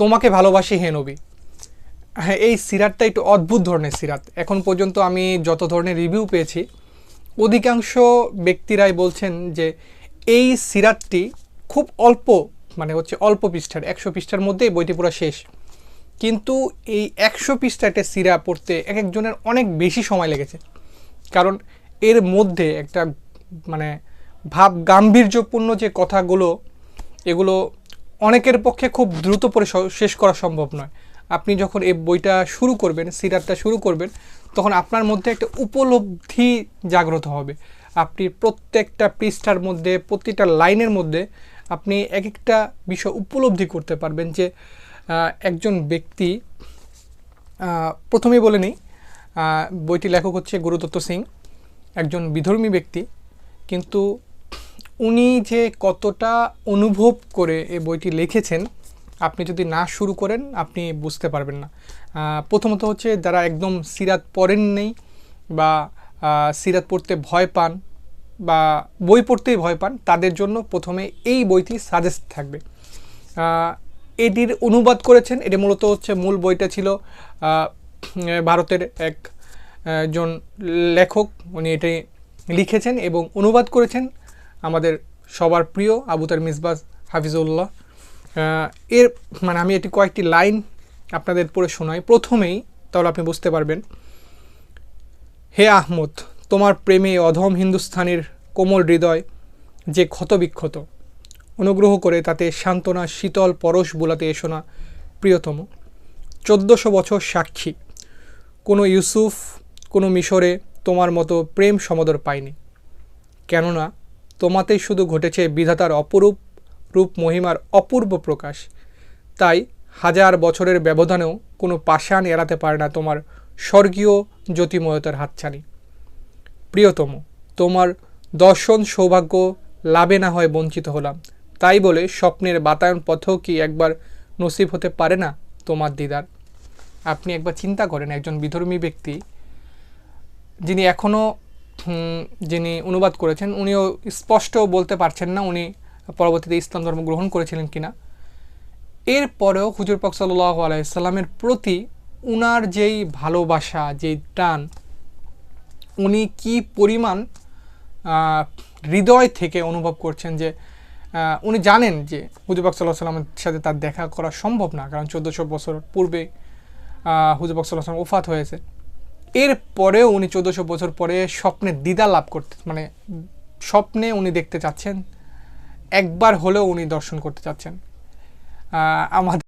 তোমাকে ভালোবাসি হে নবী। হ্যাঁ, এই সিরাতটা একটু অদ্ভুত ধরনের সিরাত। এখন পর্যন্ত আমি যত ধরনের রিভিউ পেয়েছি, অধিকাংশ ব্যক্তিরাই বলছেন যে এই সিরাতটি খুব অল্প, মানে হচ্ছে অল্প পৃষ্ঠার, 100 পৃষ্ঠার মধ্যেই বইটি পুরো শেষ। কিন্তু এই 100 পৃষ্ঠা একটা সিরা পড়তে এক একজনের অনেক বেশি সময় লেগেছে, কারণ এর মধ্যে একটা মানে ভাব গাম্ভীর্যপূর্ণ যে কথাগুলো, এগুলো অনেকের পক্ষে খুব দ্রুত পড়ে শেষ করা সম্ভব নয়। আপনি যখন এই বইটা শুরু করবেন, সিরাতটা শুরু করবেন, তখন আপনার মধ্যে একটা উপলব্ধি জাগ্রত হবে। আপনি প্রত্যেকটা পৃষ্ঠার মধ্যে, প্রতিটা লাইনের মধ্যে আপনি এক একটা বিষয় উপলব্ধি করতে পারবেন যে একজন ব্যক্তি, প্রথমেই বলে নিই, বইটি লেখক হচ্ছে গুরুদত্ত সিং, একজন বিধর্মী ব্যক্তি, কিন্তু উনি যে কতটা অনুভব করে এই বইটি লিখেছেন, আপনি যদি না শুরু করেন আপনি বুঝতে পারবেন না। প্রথমত হচ্ছে যারা একদম সিরাত পড়েন নেই বা সিরাত পড়তে ভয় পান বা বই পড়তেই ভয় পান, তাদের জন্য প্রথমে এই বইটি সাজেস্ট থাকবে। এটির অনুবাদ করেছেন, এটি মূলত হচ্ছে মূল বইটা ছিল ভারতের একজন লেখক, উনি এটি লিখেছেন এবং অনুবাদ করেছেন আমাদের সবার প্রিয় আবুতার মিসবাহ হাফিজুল্লাহ। এর মানে আমি এটি কয়েকটি লাইন আপনাদের পড়ে শোনাই প্রথমেই, তাহলে আপনি বুঝতে পারবেন। হে আহমদ, তোমার প্রেমে অধম হিন্দুস্থানের কোমল হৃদয় যে ক্ষতবিক্ষত, অনুগ্রহ করে তাতে সান্ত্বনা শীতল পরশ বোলাতে এসো না প্রিয়তম। 1400 বছর সাক্ষী, কোনো ইউসুফ, কোনো মিশরে তোমার মতো প্রেম সমদর পায়নি। কেননা তোমাতেই শুধু ঘটেছে বিধাতার অপরূপ রূপ মহিমার অপূর্ব প্রকাশ। তাই 1000 বছরের ব্যবধানেও কোনো পাষাণ এড়াতে পারে না তোমার স্বর্গীয় জ্যোতিময়তার হাতছানি। প্রিয়তম, তোমার দর্শন সৌভাগ্য লাভে না হয় বঞ্চিত হলাম, তাই বলে স্বপ্নের বাতায়ন পথেও কি একবার নসিব হতে পারে না তোমার দিদার। আপনি একবার চিন্তা করেন, একজন বিধর্মী ব্যক্তি যিনি এখনও যিনি অনুবাদ করেছেন, উনিও স্পষ্ট বলতে পারছেন না উনি পরবর্তীতে ইসলাম ধর্ম গ্রহণ করেছিলেন কিনা। এরপরেও হুজুর পাক সাল্লাল্লাহু আলাইহি সাল্লামের প্রতি উনার যেই ভালোবাসা, যেই টান, উনি কি পরিমাণ হৃদয় থেকে অনুভব করছেন, যে উনি জানেন যে হুজুর পাক সাল্লাল্লাহু আলাইহি সাল্লামের সাথে তার দেখা করা সম্ভব না, কারণ 1400 বছর পূর্বে হুজুর পাক সাল্লাল্লাহু আলাইহি সাল্লাম ওফাত হয়েছে। এরপরেও উনি 1400 বছর পরে স্বপ্নে দিদার লাভ করতে, মানে স্বপ্নে উনি দেখতে চাচ্ছেন, একবার হলেও উনি দর্শন করতে চাচ্ছেন। আমাদের